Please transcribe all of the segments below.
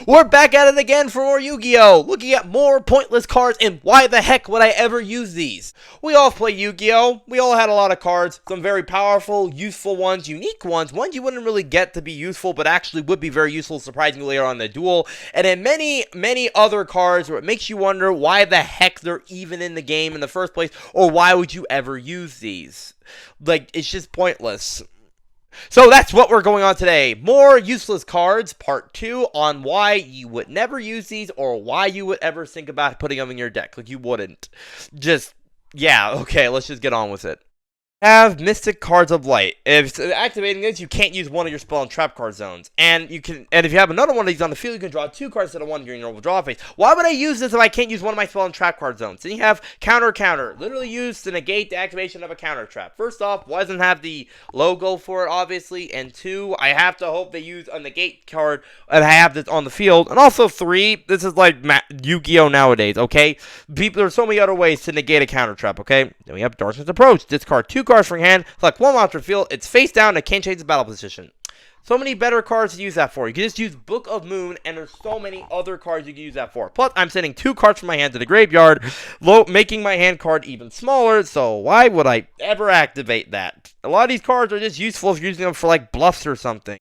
We're back at it again for more Yu-Gi-Oh! Looking at more pointless cards and why the heck would I ever use these? We all play Yu-Gi-Oh! We all had a lot of cards, some very powerful, useful ones, unique ones you wouldn't really get to be useful but actually would be very useful surprisingly later on in the duel, and then many other cards where it makes you wonder why the heck they're even in the game in the first place, or why would you ever use these? Like, it's just pointless. So that's what we're going on today. More useless cards, part 2, on why you would never use these or why you would ever think about putting them in your deck. Like, you wouldn't. Yeah, okay, let's just get on with it. Have Mystic Cards of Light. If activating this, you can't use one of your spell and trap card zones. And if you have another one of these on the field, you can draw 2 cards instead of 1 during your normal draw phase. Why would I use this if I can't use one of my spell and trap card zones? Then you have counter, literally used to negate the activation of a counter trap. First off, why doesn't have the logo for it, obviously? And 2, I have to hope they use a negate card and I have this on the field. And also 3, this is like Yu-Gi-Oh! Nowadays, okay? There's so many other ways to negate a counter trap, okay? Then we have Darkness Approach. Discard 2 cards from your hand, select 1 monster field, it's face down, and it can't change the battle position. So many better cards to use that for. You can just use Book of Moon, and there's so many other cards you can use that for. Plus, I'm sending 2 cards from my hand to the graveyard, making my hand card even smaller, so why would I ever activate that? A lot of these cards are just useful if you're using them for, like, bluffs or something.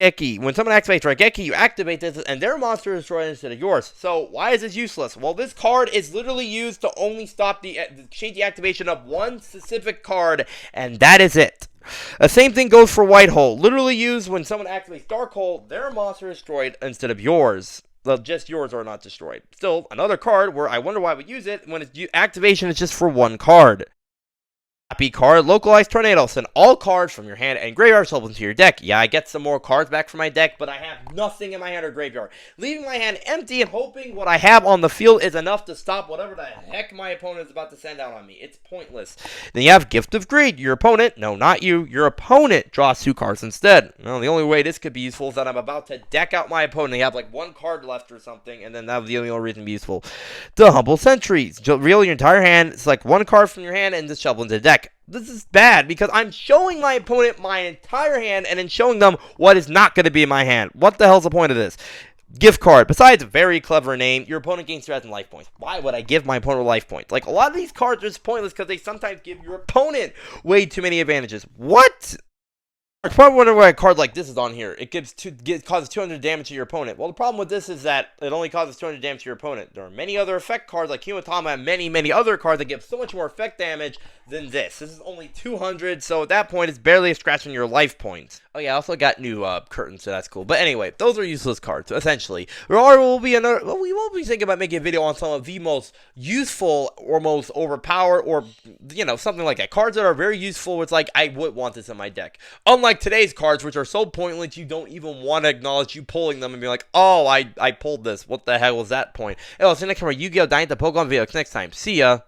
Raigeki. When someone activates Raigeki, you activate this, and their monster is destroyed instead of yours. So, why is this useless? Well, this card is literally used to only stop change the activation of one specific card, and that is it. The same thing goes for White Hole. Literally used when someone activates Dark Hole, their monster is destroyed instead of yours. Well, just yours are not destroyed. Still, another card where I wonder why we use it when its activation is just for one card. Happy card, Localized Tornado. Send all cards from your hand and graveyard shuffle into your deck. Yeah, I get some more cards back from my deck, but I have nothing in my hand or graveyard. Leaving my hand empty and hoping what I have on the field is enough to stop whatever the heck my opponent is about to send out on me. It's pointless. Then you have Gift of Greed. Your opponent, no, not you, your opponent draws 2 cards instead. Well, the only way this could be useful is that I'm about to deck out my opponent. They have like 1 card left or something, and then that would be the only reason to be useful. The Humble Sentries. Reveal your entire hand, select 1 card from your hand, and just shuffle into the deck. This is bad because I'm showing my opponent my entire hand and then showing them what is not going to be in my hand. What the hell's the point of this? Gift card. Besides a very clever name, your opponent gains 3,000 life points. Why would I give my opponent life points? Like, a lot of these cards are just pointless because they sometimes give your opponent way too many advantages. What? You're probably wondering why a card like this is on here. It causes 200 damage to your opponent. Well, the problem with this is that it only causes 200 damage to your opponent. There are many other effect cards like Kimatama and many other cards that give so much more effect damage than this. This is only 200, so at that point, it's barely a scratch on your life points. Oh yeah, I also got new curtains, so that's cool. But anyway, those are useless cards, essentially. We will be thinking about making a video on some of the most useful or most overpowered or, you know, something like that. Cards that are very useful, it's like, I would want this in my deck. Unlike today's cards, which are so pointless, you don't even want to acknowledge you pulling them and be like, oh, I pulled this. What the hell was that point? Hey, I'll see you next time for Yu-Gi-Oh! Dying to Pokemon video. Next time. See ya.